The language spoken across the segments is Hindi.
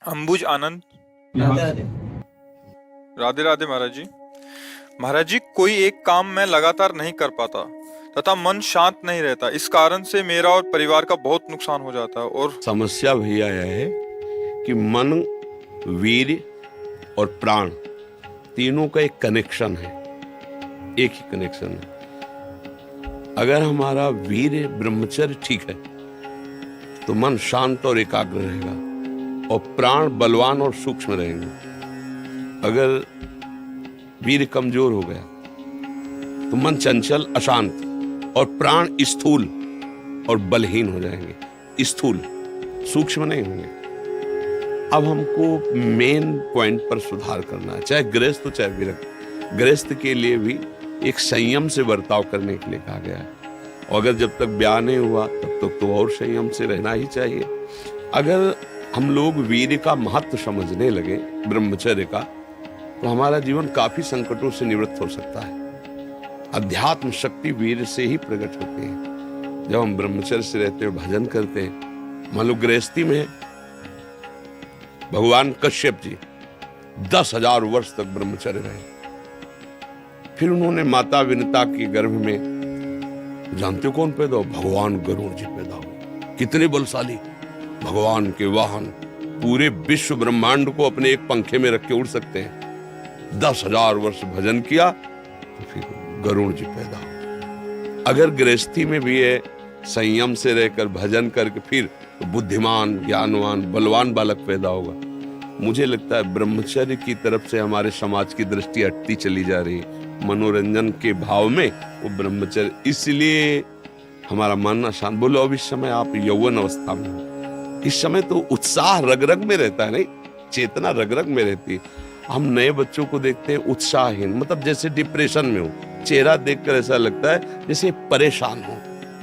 अंबुज आनंद। राधे राधे। राधे राधे महाराज जी। महाराज जी, कोई एक काम मैं लगातार नहीं कर पाता तथा मन शांत नहीं रहता। इस कारण से मेरा और परिवार का बहुत नुकसान हो जाता है। और समस्या भैया यह है कि मन, वीर और प्राण तीनों का एक कनेक्शन है, एक ही कनेक्शन है। अगर हमारा वीर ब्रह्मचर्य ठीक है तो मन शांत और एकाग्र रहेगा और प्राण बलवान और सूक्ष्म रहेंगे। अगर वीर कमजोर हो गया तो मन चंचल अशांत और प्राण स्थूल और बलहीन हो जाएंगे, स्थूल, सूक्ष्म नहीं होंगे। अब हमको मेन पॉइंट पर सुधार करना है, चाहे गृहस्थ हो चाहे विरक्त। गृहस्थ के लिए भी एक संयम से बर्ताव करने के लिए कहा गया है, और अगर जब तक ब्याह नहीं हुआ तब तक तो और संयम से रहना ही चाहिए। अगर हम लोग वीर का महत्व समझने लगे, ब्रह्मचर्य का, तो हमारा जीवन काफी संकटों से निवृत्त हो सकता है। अध्यात्म शक्ति वीर से ही प्रकट होती है। जब हम ब्रह्मचर्य से रहते हैं, भजन करते हैं, मान लो गृहस्थी में भगवान कश्यप जी 10,000 वर्ष तक ब्रह्मचर्य रहे। फिर उन्होंने माता विनता के गर्भ में, जानते हो कौन पैदा हो? भगवान गरुड़ जी पैदा हुए। कितने बलशाली, भगवान के वाहन, पूरे विश्व ब्रह्मांड को अपने एक पंखे में रख के उड़ सकते हैं। 10,000 वर्ष भजन किया तो फिर गरुड़ जी पैदा हुए। अगर गृहस्थी में भी है, संयम से रहकर भजन करके फिर तो बुद्धिमान, ज्ञानवान, बलवान बालक पैदा होगा। मुझे लगता है ब्रह्मचर्य की तरफ से हमारे समाज की दृष्टि हटती चली जा रही है। मनोरंजन के भाव में वो ब्रह्मचर्य, इसलिए हमारा मन अशांत। बोलो अब इस समय आप यौवन अवस्था में हो, इस समय तो उत्साह रग रग में रहता है, नहीं, चेतना रग रग में रहती है। हम नए बच्चों को देखते हैं उत्साहहीन, मतलब जैसे डिप्रेशन में हो, चेहरा देखकर ऐसा लगता है जैसे परेशान हो।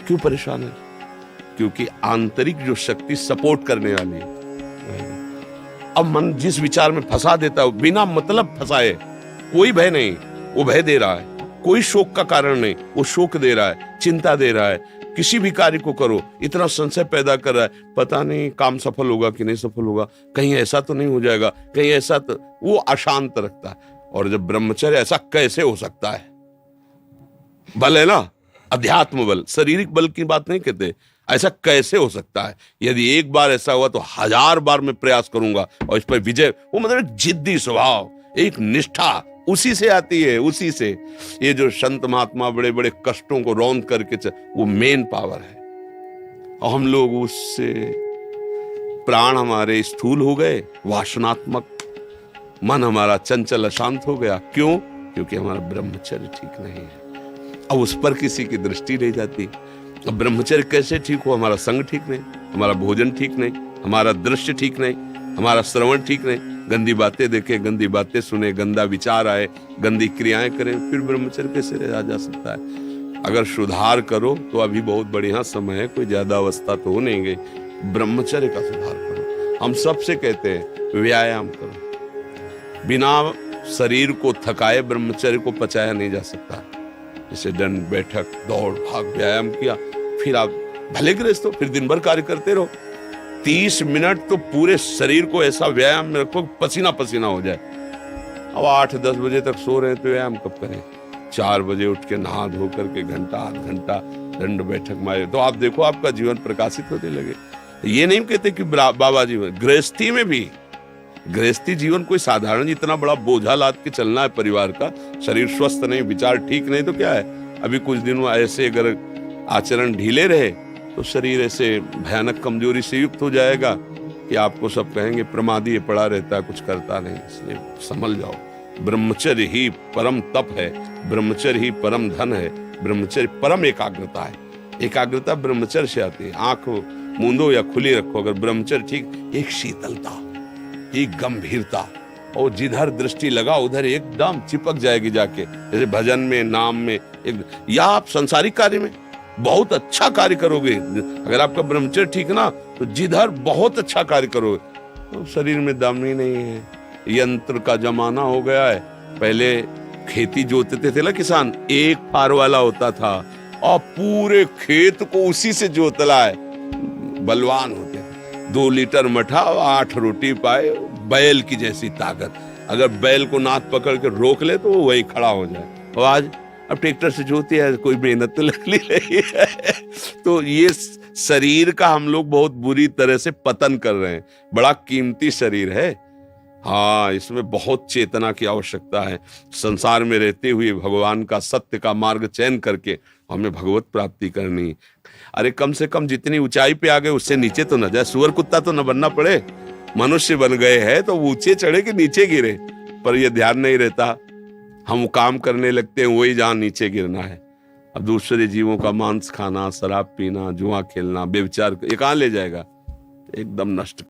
क्यों परेशान है? क्योंकि आंतरिक जो शक्ति सपोर्ट करने वाली है, अब मन जिस विचार में फंसा देता है, बिना मतलब फंसाए, कोई भय नहीं, वो भय दे रहा है। कोई शोक का कारण नहीं, वो शोक दे रहा है, चिंता दे रहा है। किसी भी कार्य को करो, इतना संशय पैदा कर रहा है, पता नहीं काम सफल होगा कि नहीं सफल होगा, कहीं ऐसा तो नहीं हो जाएगा, कहीं ऐसा तो, वो अशांत रखता है। और जब ब्रह्मचर्य, ऐसा कैसे हो सकता है? बल है ना, अध्यात्म बल, शारीरिक बल की बात नहीं कहते, ऐसा कैसे हो सकता है? यदि एक बार ऐसा हुआ तो 1000 बार मैं प्रयास करूंगा और इस पर विजय। वो मतलब जिद्दी स्वभाव, एक निष्ठा, उसी से आती है, उसी से। ये जो संत महात्मा बड़े बड़े कष्टों को रौंद करके वो मेन पावर है। और हम लोग उससे, प्राण हमारे स्थूल हो गए, वासनात्मक, मन हमारा चंचल अशांत हो गया। क्यों? क्योंकि हमारा ब्रह्मचर्य ठीक नहीं है। अब उस पर किसी की दृष्टि नहीं जाती। अब ब्रह्मचर्य कैसे ठीक हो? हमारा संग ठीक नहीं, हमारा भोजन ठीक नहीं, हमारा दृश्य ठीक नहीं, हमारा श्रवण ठीक नहीं, गंदी बातें देखें, गंदी बातें सुने, गंदा विचार आए, गंदी क्रियाएं करें, फिर ब्रह्मचर्य कैसे रहा जा सकता है? अगर सुधार करो तो अभी बहुत बढ़िया समय है, कोई ज्यादा अवस्था तो हो नहीं गई। ब्रह्मचर्य का सुधार करो। हम सबसे कहते हैं व्यायाम करो। बिना शरीर को थकाए ब्रह्मचर्य को पचाया नहीं जा सकता। जैसे दंड बैठक, दौड़ भाग, व्यायाम किया, फिर आप भले गृहस्थ हो, फिर दिन भर कार्य करते रहो। 30 मिनट तो पूरे शरीर को ऐसा व्यायाम में रखो, पसीना पसीना हो जाए। अब 8-10 बजे तक सो रहे हैं तो व्यायाम कब करें? 4 बजे उठ के नहा धो करके घंटा आध घंटा दंड बैठक मारे तो आप देखो आपका जीवन प्रकाशित होने लगे। ये नहीं कहते कि बाबा जीवन, गृहस्थी में भी, गृहस्थी जीवन कोई साधारण इतना बड़ा बोझा लाद के चलना है परिवार का। शरीर स्वस्थ नहीं, विचार ठीक नहीं तो क्या है? अभी कुछ दिनों ऐसे अगर आचरण ढीले रहे तो शरीर ऐसे भयानक कमजोरी से युक्त हो जाएगा कि आपको सब कहेंगे प्रमादी पड़ा रहता है, कुछ करता नहीं। इसलिए संभल जाओ। ब्रह्मचर्य ही परम तप है, ब्रह्मचर्य ही परम धन है, ब्रह्मचर्य परम एकाग्रता है। एकाग्रता ब्रह्मचर्य से आती है। आंख मूंदो या खुली रखो, अगर ब्रह्मचर्य ठीक, एक शीतलता, एक गंभीरता, और जिधर दृष्टि लगा उधर एकदम चिपक जाएगी जाके। जैसे भजन में, नाम में, एक, या आप संसारिक कार्य में बहुत अच्छा कार्य करोगे। अगर आपका ब्रह्मचर्य ठीक ना तो जिधर बहुत अच्छा कार्य करोगे। तो शरीर में दम ही नहीं है। यंत्र का जमाना हो गया है। पहले खेती जोतते थे ना किसान, एक फार वाला होता था और पूरे खेत को उसी से जोतला है, बलवान होते। 2 लीटर मठा और 8 रोटी पाए, बैल की जैसी ताकत। अगर बैल को नाथ पकड़ के रोक ले तो वो वही खड़ा हो जाए। और आज अब ट्रैक्टर से जोती है, कोई मेहनत तो लग नहीं रही है। तो ये शरीर का हम लोग बहुत बुरी तरह से पतन कर रहे हैं। बड़ा कीमती शरीर है, हाँ, इसमें बहुत चेतना की आवश्यकता है। संसार में रहते हुए भगवान का सत्य का मार्ग चयन करके हमें भगवत प्राप्ति करनी। अरे कम से कम जितनी ऊंचाई पे आ गए उससे नीचे तो न जाए। सुअर कुत्ता तो न बनना पड़े, मनुष्य बन गए हैं तो ऊंचे चढ़े कि नीचे गिरे, पर यह ध्यान नहीं रहता। हम काम करने लगते हैं वही जहां नीचे गिरना है। अब दूसरे जीवों का मांस खाना, शराब पीना, जुआ खेलना, व्यभिचार, ये कहां ले जाएगा? एकदम नष्ट